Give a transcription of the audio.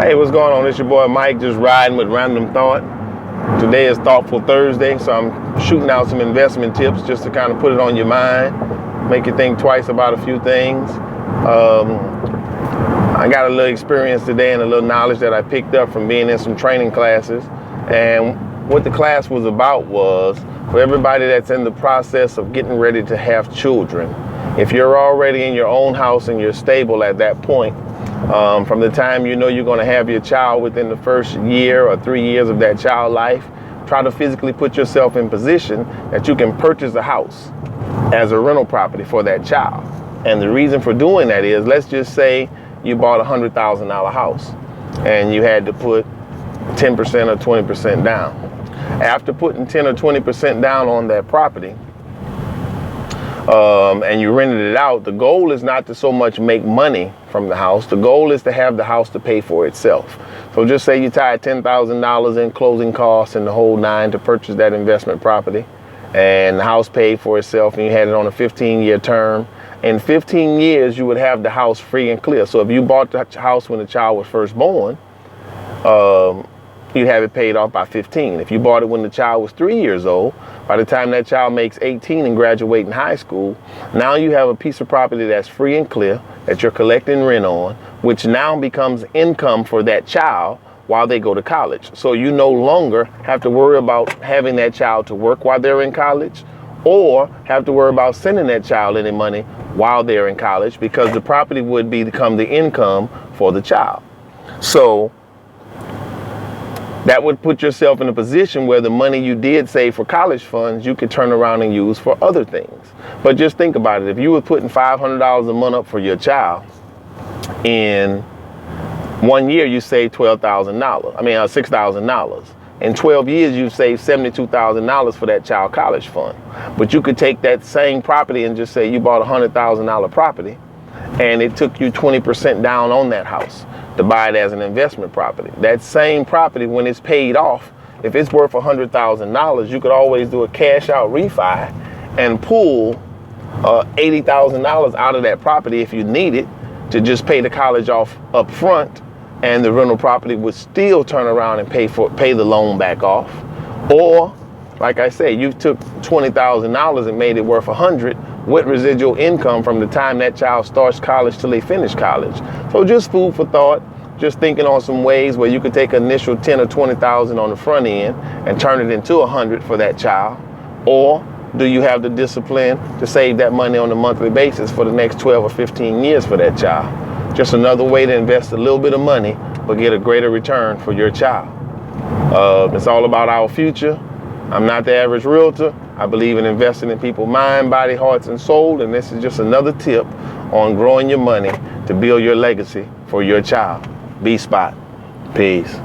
Hey, what's going on? It's your boy Mike, just riding with Random Thought. Today is Thoughtful Thursday, so I'm shooting out some investment tips just to kind of put it on your mind, make you think twice about a few things. I got a little experience today and a little knowledge that I picked up from being in some training classes. And what the class was about was for everybody that's in the process of getting ready to have children. If you're already in your own house and you're stable at that point, from the time you know you're going to have your child within the first year or 3 years of that child life, try to physically put yourself in position that you can purchase a house as a rental property for that child. And the reason for doing that is, let's just say you bought a $100,000 house and you had to put 10% or 20% down. After putting 10 or 20% down on that property, and you rented it out, the goal is not to so much make money from the house. The goal is to have the house to pay for itself. So just say you tied $10,000 in closing costs and the whole nine to purchase that investment property, and the house paid for itself, and you had it on a 15-year term. In 15 years, you would have the house free and clear. So if you bought the house when the child was first born, you'd have it paid off by 15. If you bought it when the child was 3 years old, by the time that child makes 18 and graduating high school, now you have a piece of property that's free and clear that you're collecting rent on, which now becomes income for that child while they go to college. So you no longer have to worry about having that child to work while they're in college, or have to worry about sending that child any money while they're in college, because the property would become the income for the child. So that would put yourself in a position where the money you did save for college funds, you could turn around and use for other things. But just think about it. If you were putting $500 a month up for your child, in 1 year you saved $6,000. In 12 years, you've saved $72,000 for that child college fund. But you could take that same property and just say you bought a $100,000 property, and it took you 20% down on that house to buy it as an investment property. That same property, when it's paid off, if it's worth $100,000, you could always do a cash out refi and pull $80,000 out of that property if you need it to just pay the college off up front, and the rental property would still turn around and pay the loan back off. Or, like I said, you took $20,000 and made it worth $100,000 with residual income from the time that child starts college till they finish college. So just food for thought, just thinking on some ways where you could take initial 10 or 20,000 on the front end and turn it into 100 for that child. Or do you have the discipline to save that money on a monthly basis for the next 12 or 15 years for that child? Just another way to invest a little bit of money but get a greater return for your child. It's all about our future. I'm not the average realtor. I believe in investing in people's mind, body, hearts, and soul, and this is just another tip on growing your money to build your legacy for your child. B-Spot. Peace.